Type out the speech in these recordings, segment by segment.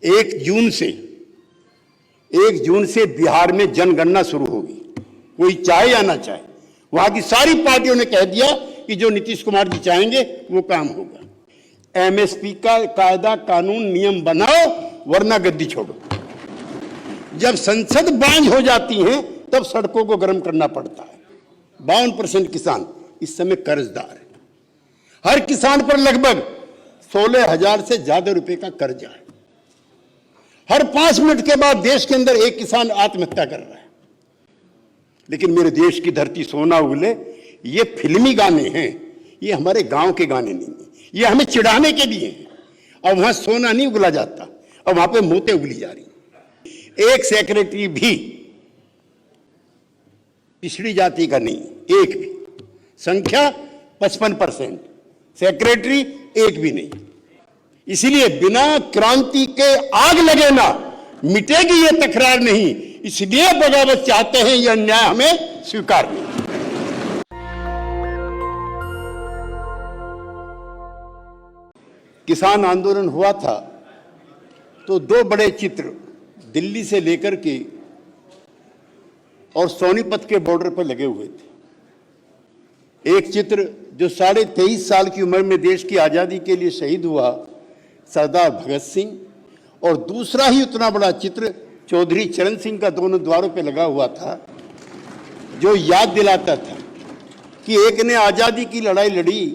1 जून से बिहार में जनगणना शुरू होगी, कोई चाहे या ना चाहे। वहां की सारी पार्टियों ने कह दिया कि जो नीतीश कुमार जी चाहेंगे वो काम होगा। एमएसपी का कायदा कानून नियम बनाओ वरना गद्दी छोड़ो। जब संसद बांझ हो जाती है तब सड़कों को गर्म करना पड़ता है। 52% किसान इस समय कर्जदार है। हर किसान पर लगभग 16,000 से ज्यादा रुपए का कर्जा है। हर 5 मिनट के बाद देश के अंदर एक किसान आत्महत्या कर रहा है। लेकिन मेरे देश की धरती सोना उगले, ये फिल्मी गाने हैं, ये हमारे गांव के गाने नहीं है, ये हमें चिढ़ाने के लिए हैं। अब वहां सोना नहीं उगला जाता, अब वहां पे मोते उगली जा रही। एक सेक्रेटरी भी पिछड़ी जाति का नहीं, एक भी। संख्या 55%, सेक्रेटरी एक भी नहीं। इसलिए बिना क्रांति के आग लगे ना मिटेगी ये तकरार नहीं। इसलिए बगावत चाहते हैं, यह अन्याय हमें स्वीकार नहीं। किसान आंदोलन हुआ था तो 2 बड़े चित्र दिल्ली से लेकर के और सोनीपत के बॉर्डर पर लगे हुए थे। एक चित्र जो 23.5 साल की उम्र में देश की आजादी के लिए शहीद हुआ, सरदार भगत सिंह, और दूसरा ही उतना बड़ा चित्र चौधरी चरण सिंह का दोनों द्वारों पे लगा हुआ था, जो याद दिलाता था कि एक ने आजादी की लड़ाई लड़ी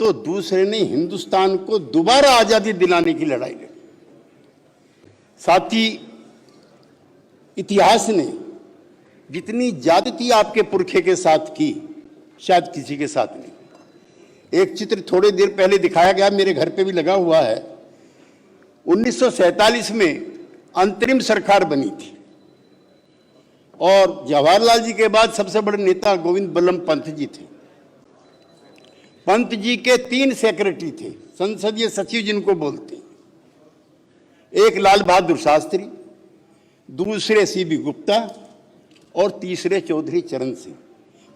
तो दूसरे ने हिंदुस्तान को दोबारा आजादी दिलाने की लड़ाई लड़ी। साथ ही इतिहास ने जितनी ज्यादती आपके पुरखे के साथ की, शायद किसी के साथ नहीं। एक चित्र थोड़ी देर पहले दिखाया गया, मेरे घर पे भी लगा हुआ है। 1947 में अंतरिम सरकार बनी थी और जवाहरलाल जी के बाद सबसे बड़े नेता गोविंद बल्लभ पंत जी थे। पंत जी के 3 सेक्रेटरी थे, संसदीय सचिव जिनको बोलते हैं। एक लाल बहादुर शास्त्री, दूसरे सीबी गुप्ता और तीसरे चौधरी चरण सिंह।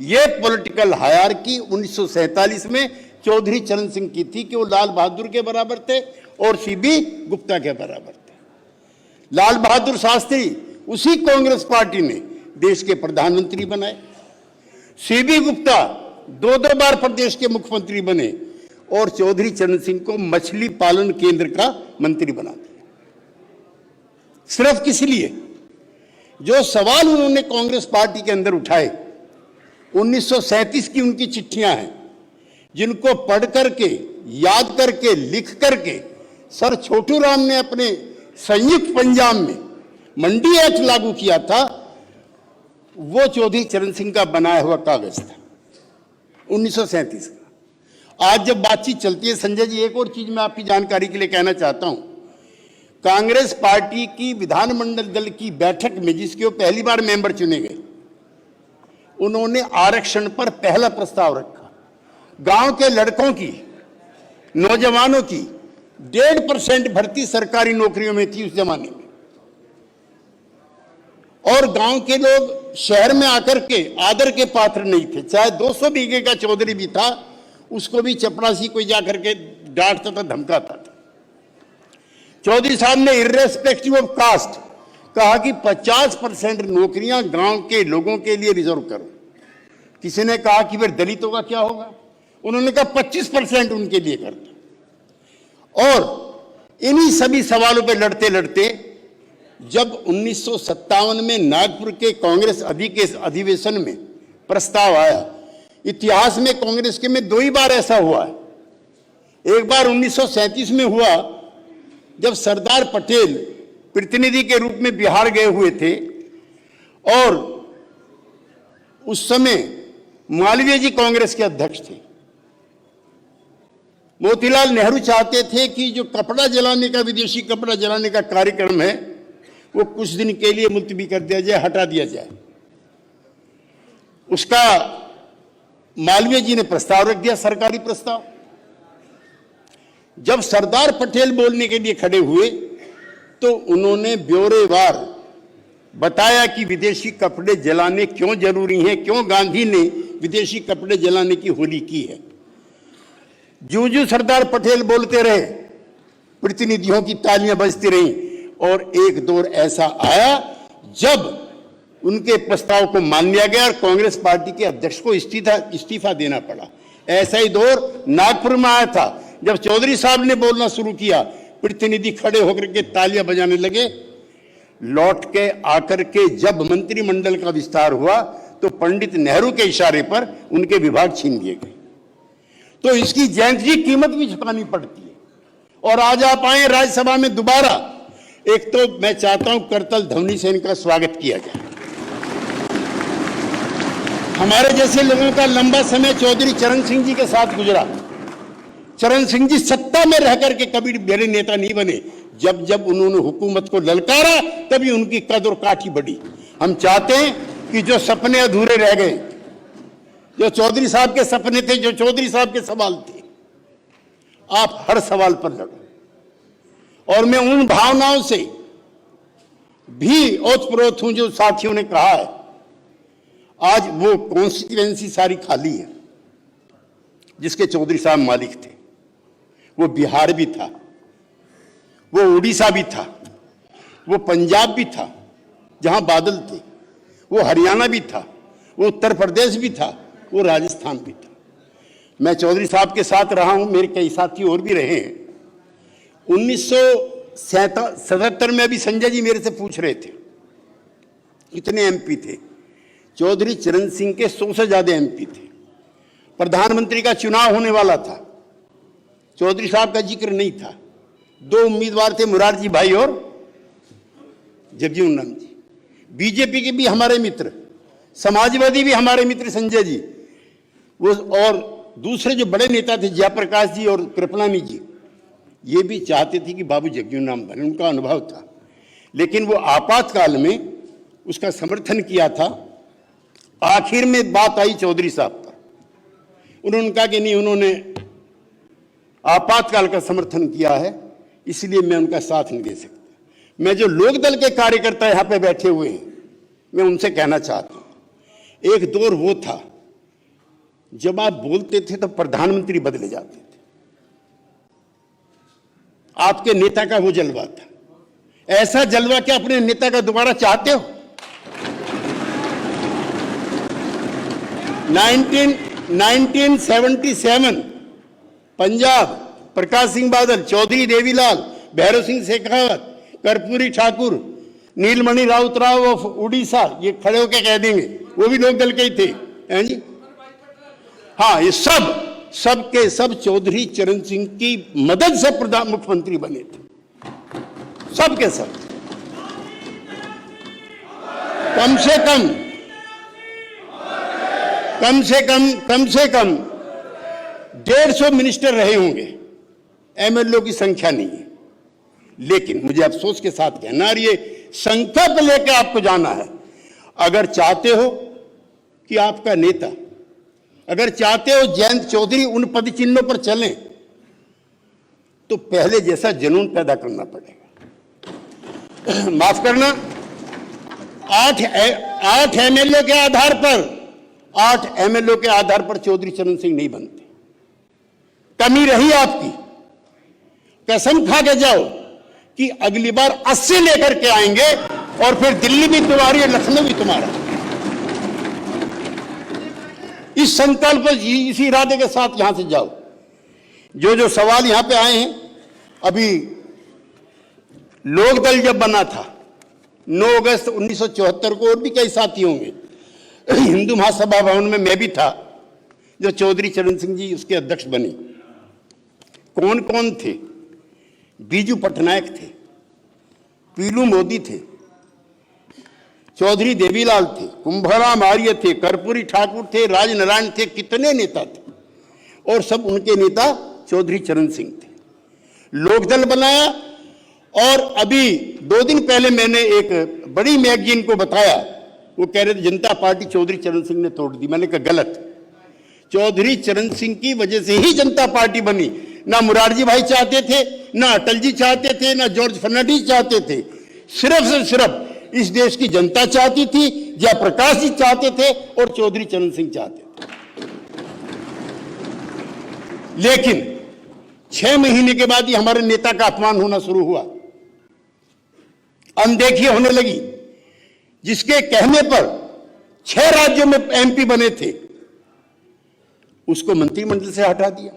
ये पॉलिटिकल हायरार्की 1947 में चौधरी चरण सिंह की थी कि वो लाल बहादुर के बराबर थे और सीबी गुप्ता के बराबर थे। लाल बहादुर शास्त्री उसी कांग्रेस पार्टी ने देश के प्रधानमंत्री बनाए। सीबी गुप्ता 2 बार प्रदेश के मुख्यमंत्री बने और चौधरी चरण सिंह को मछली पालन केंद्र का मंत्री बना दिया। सिर्फ किस लिए? जो सवाल उन्होंने कांग्रेस पार्टी के अंदर उठाए, 1937 की उनकी चिट्ठियां हैं, जिनको पढ़ करके, याद करके, लिख करके सर छोटू राम ने अपने संयुक्त पंजाब में मंडी एक्ट लागू किया था, वो चौधरी चरण सिंह का बनाया हुआ कागज था 1937 का। आज जब बातचीत चलती है, संजय जी, एक और चीज मैं आपकी जानकारी के लिए कहना चाहता हूं। कांग्रेस पार्टी की विधानमंडल दल की बैठक में, जिसके वो पहली बार मेंबर चुने गए, उन्होंने आरक्षण पर पहला प्रस्ताव रखा। गांव के लड़कों की, नौजवानों की 1.5% भर्ती सरकारी नौकरियों में थी उस जमाने में, और गांव के लोग शहर में आकर के आदर के पात्र नहीं थे। चाहे 200 बीघे का चौधरी भी था, उसको भी चपरासी कोई जाकर के डांटता था, धमकाता था। चौधरी साहब ने इर्रेस्पेक्टिव ऑफ कास्ट कहा कि 50% नौकरियां गांव के लोगों के लिए रिजर्व करो। किसी ने कहा कि फिर दलितों का क्या होगा? उन्होंने कहा 25% उनके लिए कर दो। और इन्हीं सभी सवालों पे लड़ते लड़ते जब 1957 में नागपुर के कांग्रेस अधिवेशन में प्रस्ताव आया, इतिहास में कांग्रेस के में 2 ही बार ऐसा हुआ है। एक बार 1937 में हुआ जब सरदार पटेल प्रतिनिधि के रूप में बिहार गए हुए थे, और उस समय मालवीय जी कांग्रेस के अध्यक्ष थे। मोतीलाल नेहरू चाहते थे कि जो कपड़ा जलाने का, विदेशी कपड़ा जलाने का कार्यक्रम है, वो कुछ दिन के लिए मुलतवी कर दिया जाए, हटा दिया जाए। उसका मालवीय जी ने प्रस्ताव रख दिया, सरकारी प्रस्ताव। जब सरदार पटेल बोलने के लिए खड़े हुए तो उन्होंने ब्यौरेवार बताया कि विदेशी कपड़े जलाने क्यों जरूरी हैं, क्यों गांधी ने विदेशी कपड़े जलाने की होली की है। जो सरदार पटेल बोलते रहे, प्रतिनिधियों की तालियां बजती रहीं और एक दौर ऐसा आया जब उनके प्रस्ताव को मान लिया गया और कांग्रेस पार्टी के अध्यक्ष को इस्तीफा देना पड़ा। ऐसा ही दौर नागपुर में आया था, जब चौधरी साहब ने बोलना शुरू किया, प्रतिनिधि खड़े होकर के तालियां बजाने लगे। लौट के आकर के जब मंत्रिमंडल का विस्तार हुआ तो पंडित नेहरू के इशारे पर उनके विभाग छीन लिए गए। तो इसकी जैंती कीमत भी चुकानी पड़ती है। और आज आप आए राज्यसभा में दोबारा, एक तो मैं चाहता हूं करतल ध्वनि से इनका स्वागत किया जाए। हमारे जैसे लोगों का लंबा समय चौधरी चरण सिंह जी के साथ गुजरा। चरण सिंह जी सत्ता में रह करके कभी मेरे नेता नहीं बने, जब जब उन्होंने हुकूमत को ललकारा तभी उनकी कद और काठी बढ़ी। हम चाहते हैं कि जो सपने अधूरे रह गए, जो चौधरी साहब के सपने थे, जो चौधरी साहब के सवाल थे, आप हर सवाल पर लड़ो। और मैं उन भावनाओं से भी ओतप्रोत हूं जो साथियों ने कहा है। आज वो कॉन्स्टिट्यूएंसी सारी खाली है जिसके चौधरी साहब मालिक थे। वो बिहार भी था, वो उड़ीसा भी था, वो पंजाब भी था जहां बादल थे, वो हरियाणा भी था, वो उत्तर प्रदेश भी था, वो राजस्थान भी था। मैं चौधरी साहब के साथ रहा हूं, मेरे कई साथी और भी रहे हैं। 1977 में अभी संजय जी मेरे से पूछ रहे थे कितने एमपी थे। चौधरी चरण सिंह के 100 से ज्यादा एमपी थे। प्रधानमंत्री का चुनाव होने वाला था, चौधरी साहब का जिक्र नहीं था। 2 उम्मीदवार थे, मुरारजी भाई और जगजीवन राम जी। बीजेपी के भी हमारे मित्र, समाजवादी भी हमारे मित्र संजय जी, वो और दूसरे जो बड़े नेता थे जयप्रकाश जी और कृपलानी जी, ये भी चाहते थे कि बाबू जगजीवन राम बने, उनका अनुभव था। लेकिन वो आपातकाल में उसका समर्थन किया था। आखिर में बात आई चौधरी साहब पर, उन्होंने कहा कि नहीं, उन्होंने आपातकाल का समर्थन किया है, इसलिए मैं उनका साथ नहीं दे सकता। मैं जो लोक दल के कार्यकर्ता यहां पे बैठे हुए हैं, मैं उनसे कहना चाहता हूं, एक दौर वो था जब आप बोलते थे तो प्रधानमंत्री बदले जाते थे। आपके नेता का वो जलवा था। ऐसा जलवा क्या अपने नेता का दोबारा चाहते हो? 1977 पंजाब, प्रकाश सिंह बादल, चौधरी देवीलाल, भैरव सिंह शेखावत, कर्पूरी ठाकुर, नीलमणि राउतराव ऑफ उड़ीसा, ये खड़े होकर कह देंगे वो भी लोक दल के ही थे, हैं जी। हाँ, ये सब के सब चौधरी चरण सिंह की मदद से प्रधान मुख्यमंत्री बने थे, सब के सब। कम से कम 150 मिनिस्टर रहे होंगे, एमएलए की संख्या नहीं है। लेकिन मुझे अफसोस के साथ कहना, और ये संकल्प लेकर आपको जाना है, अगर चाहते हो कि आपका नेता, अगर चाहते हो जयंत चौधरी उन पद चिन्हों पर चलें, तो पहले जैसा जुनून पैदा करना पड़ेगा। माफ करना, 8 एमएलए के आधार पर, 8 एमएलए के आधार पर चौधरी चरण सिंह नहीं बनते। कमी रही आपकी, कसम खा के जाओ कि अगली बार 80 लेकर के आएंगे और फिर दिल्ली भी तुम्हारी है, लखनऊ भी तुम्हारा। इस संकल्प, इसी इरादे के साथ यहां से जाओ। जो सवाल यहां पे आए हैं, अभी लोक दल जब बना था 9 अगस्त 1974 को, और भी कई साथी होंगे, हिंदू महासभा भवन में मैं भी था, जो चौधरी चरण सिंह जी उसके अध्यक्ष बने। कौन कौन थे? बीजू पटनायक थे, पीलू मोदी थे, चौधरी देवीलाल थे, कुंभराम आर्य थे, कर्पूरी ठाकुर थे, राजनारायण थे, कितने नेता थे, और सब उनके नेता चौधरी चरण सिंह थे। लोकदल बनाया, और अभी 2 दिन पहले मैंने एक बड़ी मैगजीन को बताया, वो कह रहे थे जनता पार्टी चौधरी चरण सिंह ने तोड़ दी। मैंने कहा गलत, चौधरी चरण सिंह की वजह से ही जनता पार्टी बनी। ना मुरारजी भाई चाहते थे, ना अटल जी चाहते थे, ना जॉर्ज फर्नांडिस चाहते थे, सिर्फ से सिर्फ इस देश की जनता चाहती थी, जयप्रकाश जी चाहते थे और चौधरी चरण सिंह चाहते थे। लेकिन 6 महीने के बाद ही हमारे नेता का अपमान होना शुरू हुआ, अनदेखी होने लगी। जिसके कहने पर 6 राज्यों में एमपी बने थे, उसको मंत्रिमंडल से हटा दिया।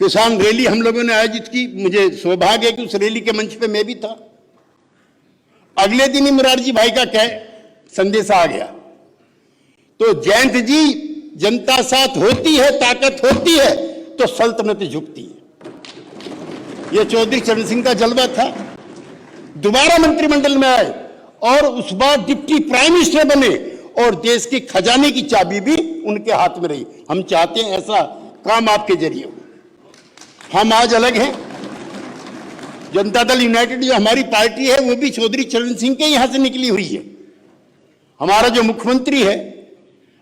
किसान रैली हम लोगों ने आयोजित की, मुझे सौभाग्य है कि उस रैली के मंच पे मैं भी था। अगले दिन ही मुरारजी भाई का संदेश आ गया। तो जयंत जी, जनता साथ होती है, ताकत होती है तो सल्तनत झुकती है। यह चौधरी चरण सिंह का जलवा था। दोबारा मंत्रिमंडल में आए और उस बार डिप्टी प्राइम मिनिस्टर बने और देश के खजाने की चाबी भी उनके हाथ में रही। हम चाहते हैं ऐसा काम आपके जरिए हो। हम आज अलग हैं। जनता दल यूनाइटेड जो हमारी पार्टी है वो भी चौधरी चरण सिंह के यहां से निकली हुई है। हमारा जो मुख्यमंत्री है,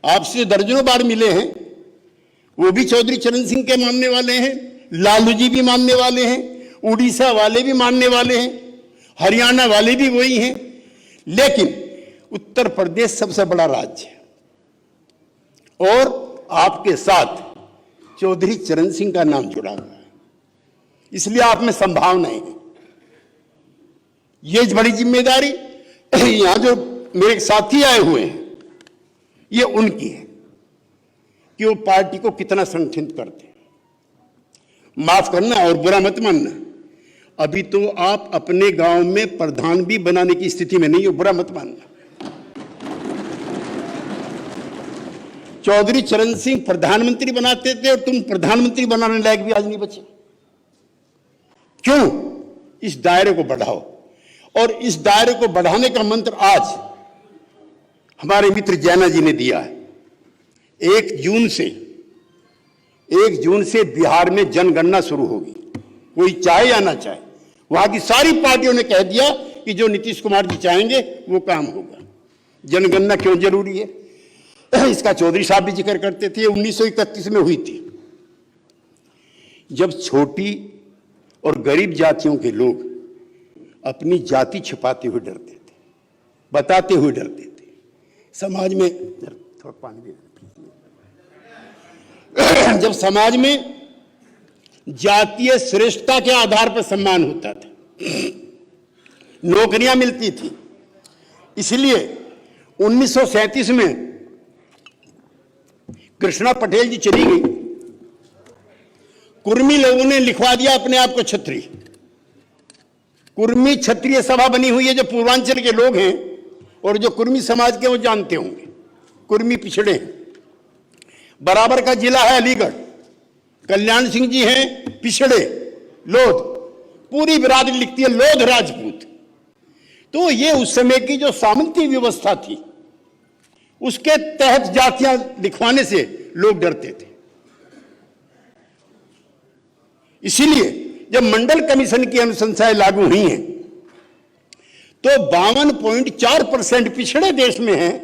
आपसे दर्जनों बार मिले हैं, वो भी चौधरी चरण सिंह के मानने वाले हैं। लालू जी भी मानने वाले हैं, उड़ीसा वाले भी मानने वाले हैं, हरियाणा वाले भी वही हैं। लेकिन उत्तर प्रदेश सबसे बड़ा राज्य है और आपके साथ चौधरी चरण सिंह का नाम जुड़ा हुआ है, इसलिए आप में संभावनाएं हैं। ये बड़ी जिम्मेदारी यहां जो मेरे साथी आए हुए हैं, ये उनकी है कि वो पार्टी को कितना संगठित करते हैं। माफ करना और बुरा मत मानना, अभी तो आप अपने गांव में प्रधान भी बनाने की स्थिति में नहीं हो, बुरा मत मानना। चौधरी चरण सिंह प्रधानमंत्री बनाते थे और तुम प्रधानमंत्री बनाने लायक भी आज नहीं बचे। क्यों? इस दायरे को बढ़ाओ, और इस दायरे को बढ़ाने का मंत्र आज हमारे मित्र जैना जी ने दिया है। 1 जून से बिहार में जनगणना शुरू होगी, कोई चाहे या ना चाहे। वहां की सारी पार्टियों ने कह दिया कि जो नीतीश कुमार जी चाहेंगे वो काम होगा। जनगणना क्यों जरूरी है, इसका चौधरी साहब भी जिक्र करते थे। 1931 में हुई थी, जब छोटी और गरीब जातियों के लोग अपनी जाति छिपाते हुए डरते थे, बताते हुए डरते थे। समाज में थोड़ा पानी दे, जब समाज में जातीय श्रेष्ठता के आधार पर सम्मान होता था, नौकरियां मिलती थी, इसलिए 1937 में कृष्णा पटेल जी चली गई, कुर्मी लोगों ने लिखवा दिया अपने आप को छत्री। कुर्मी क्षत्रिय सभा बनी हुई है। जो पूर्वांचल के लोग हैं और जो कुर्मी समाज के, वो जानते होंगे, कुर्मी पिछड़े हैं। बराबर का जिला है अलीगढ़, कल्याण सिंह जी हैं पिछड़े, लोध, पूरी बिरादरी लिखती है लोध राजपूत। तो ये उस समय की जो सामंती व्यवस्था थी, उसके तहत जातियां लिखवाने से लोग डरते थे। इसीलिए जब मंडल कमीशन की अनुशंसाएं लागू हुई हैं, तो 52.4% पिछड़े देश में हैं,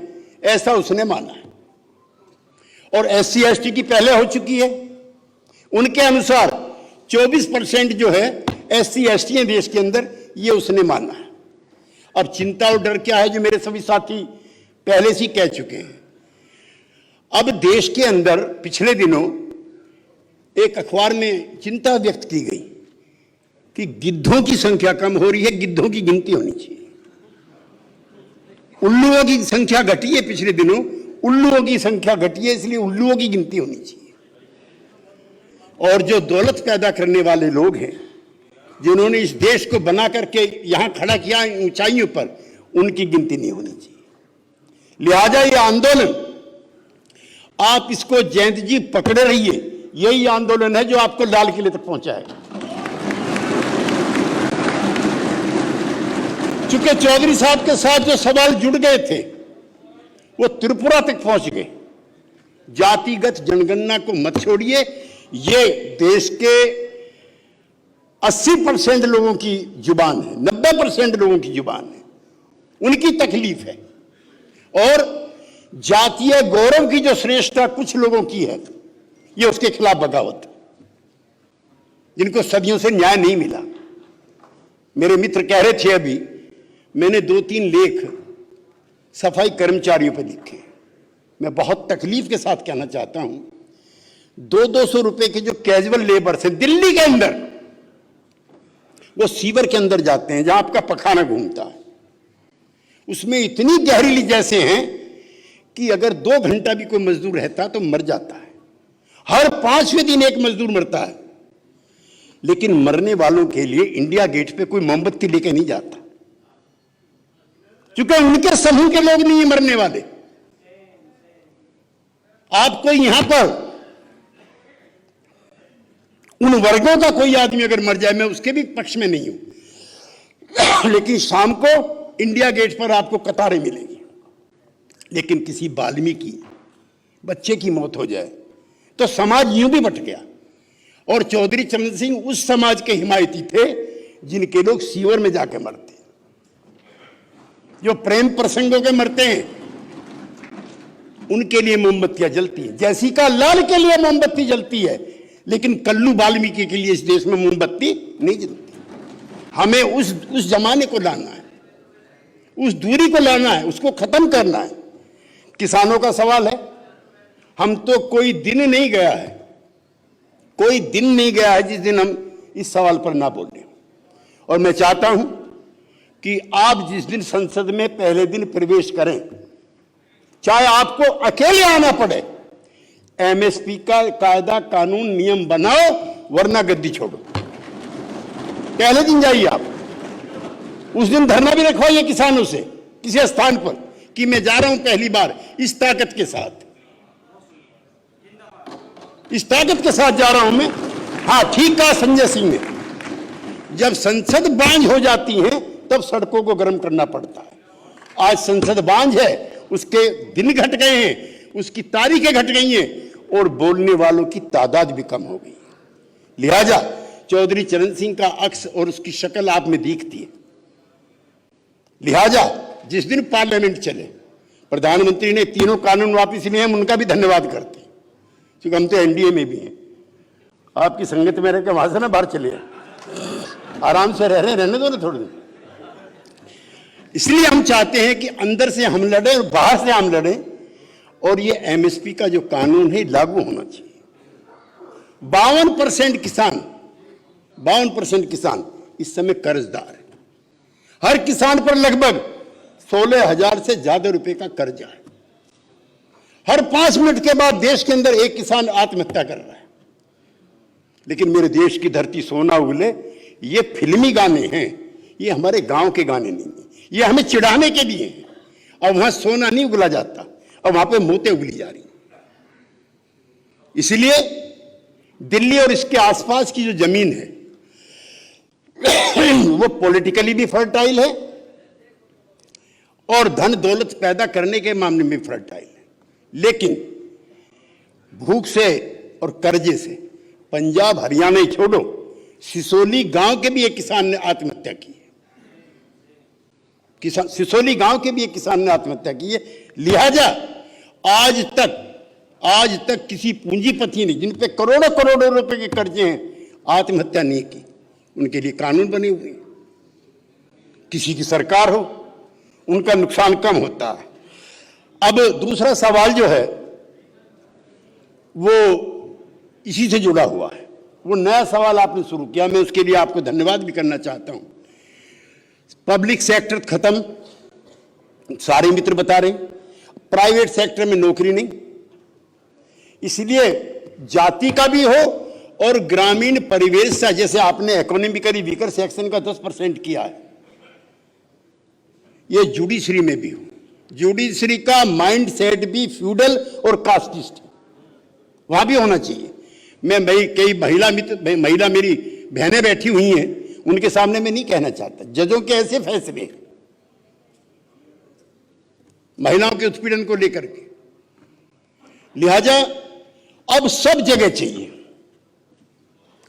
ऐसा उसने माना है। और SC ST की पहले हो चुकी है। उनके अनुसार 24% जो है SC ST है देश के अंदर, ये उसने माना है। अब चिंता और डर क्या है, जो मेरे सभी साथी पहले से कह चुके हैं। अब देश के अंदर पिछले दिनों एक अखबार में चिंता व्यक्त की गई कि गिद्धों की संख्या कम हो रही है, गिद्धों की गिनती होनी चाहिए। उल्लुओं की संख्या घटी है पिछले दिनों, उल्लुओं की संख्या घटी है, इसलिए उल्लुओं की गिनती होनी चाहिए। और जो दौलत पैदा करने वाले लोग हैं, जिन्होंने इस देश को बना करके यहां खड़ा किया ऊंचाइयों पर, उनकी गिनती नहीं होनी चाहिए। लिहाजा ये आंदोलन, आप इसको जयंत जी पकड़े रहिए, यही आंदोलन है जो आपको लाल किले तक पहुंचाएगा। चूंकि चौधरी साहब के साथ जो सवाल जुड़ गए थे, वो त्रिपुरा तक पहुंच गए। जातिगत जनगणना को मत छोड़िए, ये देश के 80% लोगों की जुबान है, 90% लोगों की जुबान है, उनकी तकलीफ है। और जातीय गौरव की जो श्रेष्ठता कुछ लोगों की है, ये उसके खिलाफ बगावत, जिनको सदियों से न्याय नहीं मिला। मेरे मित्र कह रहे थे अभी, मैंने 2-3 लेख सफाई कर्मचारियों पर लिखे। मैं बहुत तकलीफ के साथ कहना चाहता हूं, 200 रुपए के जो कैजुअल लेबर्स हैं दिल्ली के अंदर, वो सीवर के अंदर जाते हैं जहां आपका पखाना घूमता है, उसमें इतनी जहरीली जैसे हैं कि अगर 2 घंटा भी कोई मजदूर रहता तो मर जाता है। हर 5वें दिन एक मजदूर मरता है। लेकिन मरने वालों के लिए इंडिया गेट पे कोई मोमबत्ती लेके नहीं जाता, क्योंकि उनके समूह के लोग नहीं मरने वाले। आपको यहां पर उन वर्गों का कोई आदमी अगर मर जाए, मैं उसके भी पक्ष में नहीं हूं, लेकिन शाम को इंडिया गेट पर आपको कतारें मिलेगी। लेकिन किसी वाल्मीकि बच्चे की मौत हो जाए तो समाज यूं भी बट गया। और चौधरी चरण सिंह उस समाज के हिमायती थे जिनके लोग सीवर में जाके मरते, जो प्रेम प्रसंगों के मरते हैं, उनके लिए मोमबत्तियां जलती हैं। जैसिका लाल के लिए मोमबत्ती जलती है, लेकिन कल्लू वाल्मीकि के लिए इस देश में मोमबत्ती नहीं जलती। हमें उस जमाने को लाना है, उस दूरी को लाना है, उसको खत्म करना है। किसानों का सवाल है, हम तो कोई दिन नहीं गया है, कोई दिन नहीं गया है जिस दिन हम इस सवाल पर ना बोलें। और मैं चाहता हूं कि आप जिस दिन संसद में पहले दिन प्रवेश करें, चाहे आपको अकेले आना पड़े, एमएसपी का कायदा कानून नियम बनाओ, वरना गद्दी छोड़ो। पहले दिन जाइए आप, उस दिन धरना भी रखवाइए किसानों से किसी स्थान पर कि मैं जा रहा हूं पहली बार इस ताकत के साथ, इस ताकत के साथ जा रहा हूं मैं। हां, ठीक कहा संजय सिंह ने, जब संसद बांझ हो जाती है तब सड़कों को गर्म करना पड़ता है। आज संसद बांझ है, उसके दिन घट गए हैं, उसकी तारीखें घट गई हैं, और बोलने वालों की तादाद भी कम हो गई। लिहाजा चौधरी चरण सिंह का अक्स और उसकी शक्ल आप में दिखती है। लिहाजा जिस दिन पार्लियामेंट चले, प्रधानमंत्री ने तीनों कानून वापस लिए, हम उनका भी धन्यवाद करते हैं, क्योंकि हम तो एनडीए में भी हैं। आपकी संगत में रहकर वहां से ना बाहर चले, आराम से रहने दो ना थोड़ी देर। इसलिए हम चाहते हैं कि अंदर से हम लड़े और बाहर से हम लड़े, और ये एमएसपी का जो कानून है लागू होना चाहिए। 52% किसान इस समय कर्जदार है। हर किसान पर लगभग 16,000 से ज्यादा रुपए का कर्जा है। हर 5 मिनट के बाद देश के अंदर एक किसान आत्महत्या कर रहा है। लेकिन मेरे देश की धरती सोना उगले, ये फिल्मी गाने हैं, ये हमारे गांव के गाने नहीं हैं, ये हमें चिढ़ाने के लिए हैं। अब वहां सोना नहीं उगला जाता, अब वहां पे मोतें उगली जा रही। इसलिए दिल्ली और इसके आसपास की जो जमीन है वो पॉलिटिकली भी फर्टाइल है और धन दौलत पैदा करने के मामले में फर्टाइल है। लेकिन भूख से और कर्जे से पंजाब हरियाणा ही छोड़ो, सिसोली गांव के भी एक किसान ने आत्महत्या की है। सिसोली गांव के भी एक किसान ने आत्महत्या की है। लिहाजा आज तक किसी पूंजीपति ने, जिन पे करोड़ों करोड़ों रुपए के कर्जे हैं, आत्महत्या नहीं की। उनके लिए कानून बने हुए हैं। किसी की सरकार हो, उनका नुकसान कम होता है। अब दूसरा सवाल जो है वो इसी से जुड़ा हुआ है, वो नया सवाल आपने शुरू किया, मैं उसके लिए आपको धन्यवाद भी करना चाहता हूं। पब्लिक सेक्टर खत्म, सारे मित्र बता रहे हैं, प्राइवेट सेक्टर में नौकरी नहीं, इसलिए जाति का भी हो और ग्रामीण परिवेश से, जैसे आपने इकोनॉमिकली वीकर सेक्शन का 10% किया है, ये जुडिशरी में भी हो। जुडिशरी का माइंड सेट भी फ्यूडल और कास्टिस्ट है, वहां भी होना चाहिए। मैं कई महिला मेरी बहनें बैठी हुई हैं, उनके सामने मैं नहीं कहना चाहता, जजों के ऐसे फैसले महिलाओं के उत्पीड़न को लेकर के। लिहाजा अब सब जगह चाहिए,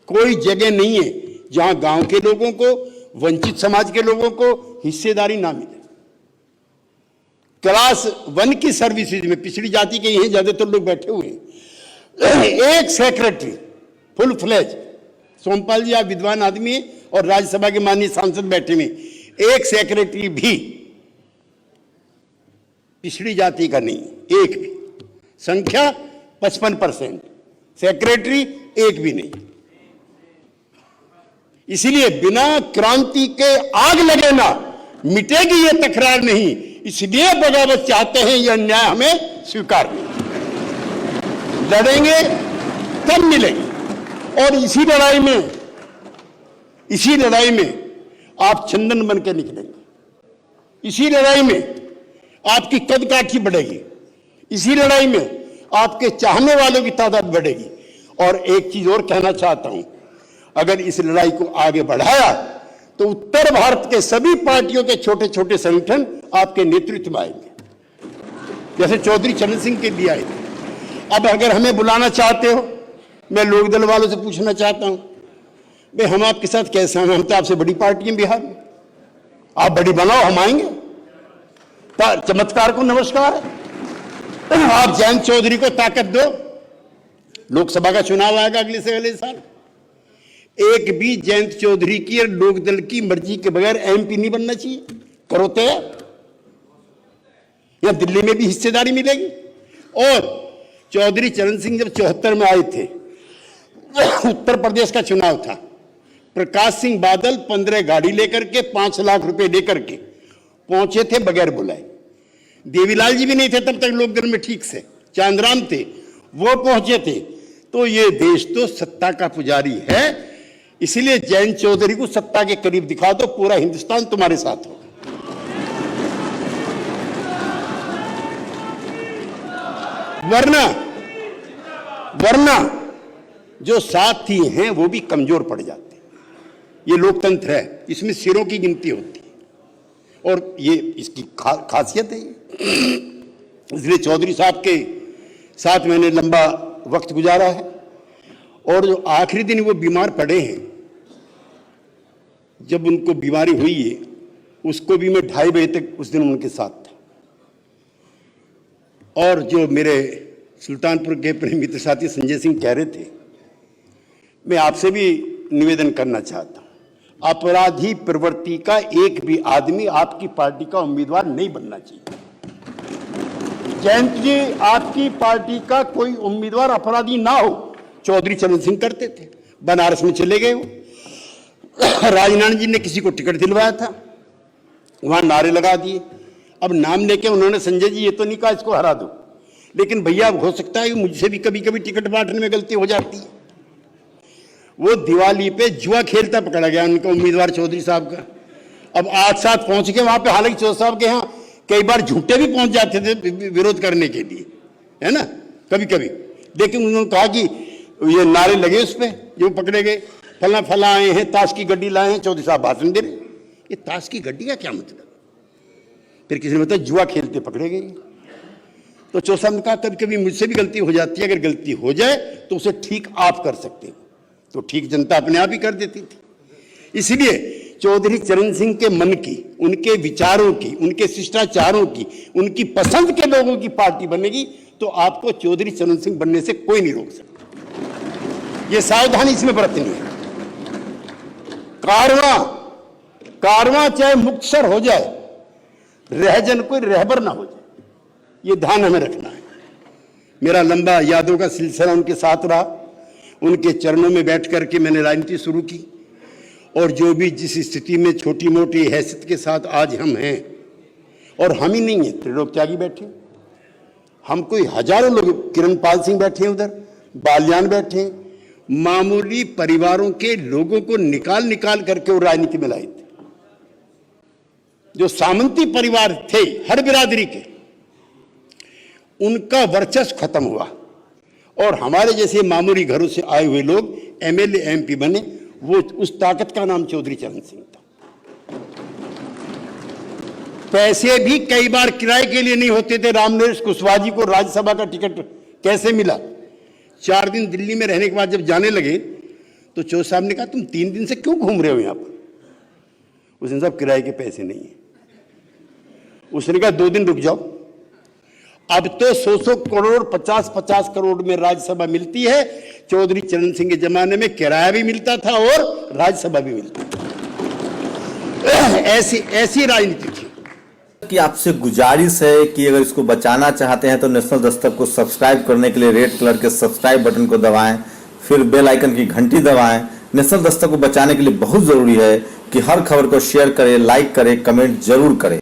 कोई जगह नहीं है जहां गांव के लोगों को, वंचित समाज के लोगों को हिस्सेदारी ना मिले। क्लास 1 की सर्विसेज में पिछड़ी जाति के ही हैं ज्यादातर लोग बैठे हुए हैं। एक सेक्रेटरी फुल फ्लेज, सोमपाल जी आप विद्वान आदमी हैं और राज्यसभा के माननीय सांसद बैठे हुए, एक सेक्रेटरी भी पिछड़ी जाति का नहीं, एक भी। संख्या 55%, सेक्रेटरी एक भी नहीं। इसीलिए बिना क्रांति के आग लगे ना मिटेगी ये तकरार नहीं, इसलिए बगावत चाहते हैं, यह अन्याय हमें स्वीकार नहीं। लड़ेंगे तब मिलेंगे। और इसी लड़ाई में आप चंदन बन के निकलेंगे। इसी लड़ाई में आपकी कदकाठी बढ़ेगी। इसी लड़ाई में आपके चाहने वालों की तादाद बढ़ेगी। और एक चीज और कहना चाहता हूं, अगर इस लड़ाई को आगे बढ़ाया तो उत्तर भारत के सभी पार्टियों के छोटे छोटे संगठन आपके नेतृत्व में आएंगे, जैसे चौधरी चरण सिंह के भी आए थे। अब अगर हमें बुलाना चाहते हो, मैं लोकदल वालों से पूछना चाहता हूं, भाई हम आपके साथ कैसे हैं? हम तो आपसे बड़ी पार्टी हैं बिहार में, आप बड़ी बनाओ, हम आएंगे। चमत्कार को नमस्कार है। आप जयंत चौधरी को ताकत दो। लोकसभा का चुनाव आएगा अगले से अगले साल, एक भी जयंत चौधरी की और लोकदल की मर्जी के बगैर एमपी नहीं बनना चाहिए। करो तो या दिल्ली में भी हिस्सेदारी मिलेगी। और चौधरी चरण सिंह जब 74 में आए थे, उत्तर प्रदेश का चुनाव था, प्रकाश सिंह बादल 15 गाड़ी लेकर के 5 लाख रुपए लेकर के पहुंचे थे बगैर बुलाए। देवीलाल जी भी नहीं थे तब तक लोकदल में ठीक से, चांदराम थे, वो पहुंचे थे। तो ये देश तो सत्ता का पुजारी है, इसलिए जयंत चौधरी को सत्ता के करीब दिखा दो, पूरा हिंदुस्तान तुम्हारे साथ हो। वरना जो साथी हैं वो भी कमजोर पड़ जाते हैं। ये लोकतंत्र है, इसमें सिरों की गिनती होती है और ये इसकी खासियत है। इसलिए चौधरी साहब के साथ मैंने लंबा वक्त गुजारा है और जो आखिरी दिन वो बीमार पड़े हैं, जब उनको बीमारी हुई है, उसको भी मैं 2:30 बजे तक उस दिन उनके साथ था। और जो मेरे सुल्तानपुर के प्रेम मित्र साथी संजय सिंह कह रहे थे, मैं आपसे भी निवेदन करना चाहता हूं, अपराधी प्रवृत्ति का एक भी आदमी आपकी पार्टी का उम्मीदवार नहीं बनना चाहिए। जयंत जी, आपकी पार्टी का कोई उम्मीदवार अपराधी ना हो। चौधरी चरण सिंह करते थे, बनारस में चले गए वो। राजनारायण जी ने किसी को टिकट दिलवाया था, वहां नारे लगा दिए। अब नाम लेके उन्होंने संजय जी ये तो नहीं कहा इसको हरा दो, लेकिन भैया हो सकता है मुझसे भी कभी कभी टिकट बांटने में गलती हो जाती है। वो दिवाली पे जुआ खेलता पकड़ा गया उनका उम्मीदवार चौधरी साहब का। अब 8-7 पहुंच के वहां पे, हालांकि चौधरी साहब के यहाँ कई बार झूठे भी पहुंच जाते थे विरोध करने के लिए, है ना, कभी कभी। लेकिन उन्होंने कहा कि ये नारे लगे उस पर, जो पकड़े गए, फला फला आए हैं, ताश की गड्डी लाए हैं, चौधरी साहब भाषण दे रहे। ये ताश की गड्डी का क्या मतलब? फिर किसी ने बताया जुआ खेलते पकड़े गए। तो चौधरी साहब ने कहा कभी कभी मुझसे भी गलती हो जाती है, अगर गलती हो जाए तो उसे ठीक आप कर सकते हो। तो ठीक जनता अपने आप ही कर देती थी। इसलिए चौधरी चरण सिंह के मन की, उनके विचारों की, उनके शिष्टाचारों की, उनकी पसंद के लोगों की पार्टी बनेगी तो आपको चौधरी चरण सिंह बनने से कोई नहीं रोक सकता। ये सावधानी इसमें बरतनी है। कारवां चाहे मुक्तसर हो जाए, रहजन कोई रहबर ना हो जाए, ये ध्यान हमें रखना है। मेरा लंबा यादों का सिलसिला उनके साथ रहा। उनके चरणों में बैठ करके मैंने राजनीति शुरू की और जो भी जिस स्थिति में छोटी मोटी हैसियत के साथ आज हम हैं, और हम ही नहीं हैं, त्रिलोक त्यागी बैठे, हम कोई हजारों लोग, किरण पाल सिंह बैठे हैं उधर, बाल्यान बैठे हैं, मामूली परिवारों के लोगों को निकाल निकाल करके वो राजनीति में लाए थे। जो सामंती परिवार थे हर बिरादरी के, उनका वर्चस्व खत्म हुआ और हमारे जैसे मामूली घरों से आए हुए लोग एमएलए एमपी बने। वो उस ताकत का नाम चौधरी चरण सिंह था। पैसे भी कई बार किराए के लिए नहीं होते थे। रामनरेश कुशवाहा जी को राज्यसभा का टिकट कैसे मिला? 4 दिन दिल्ली में रहने के बाद जब जाने लगे तो चौधरी साहब ने कहा तुम 3 दिन से क्यों घूम रहे हो यहां पर? उसने साहब किराए के पैसे नहीं है। उसने कहा 2 दिन रुक जाओ। अब तो 100 करोड़ 50 करोड़ में राज्यसभा मिलती है। चौधरी चरण सिंह के जमाने में किराया भी मिलता था और राज्यसभा भी मिलती थी। ऐसी राजनीति थी। की आपसे गुजारिश है कि अगर इसको बचाना चाहते हैं तो नेशनल दस्तक को सब्सक्राइब करने के लिए रेड कलर के सब्सक्राइब बटन को दबाएं, फिर बेल आइकन की घंटी दबाएं। नेशनल दस्तक को बचाने के लिए बहुत जरूरी है कि हर खबर को शेयर करें, लाइक करें, कमेंट जरूर करें।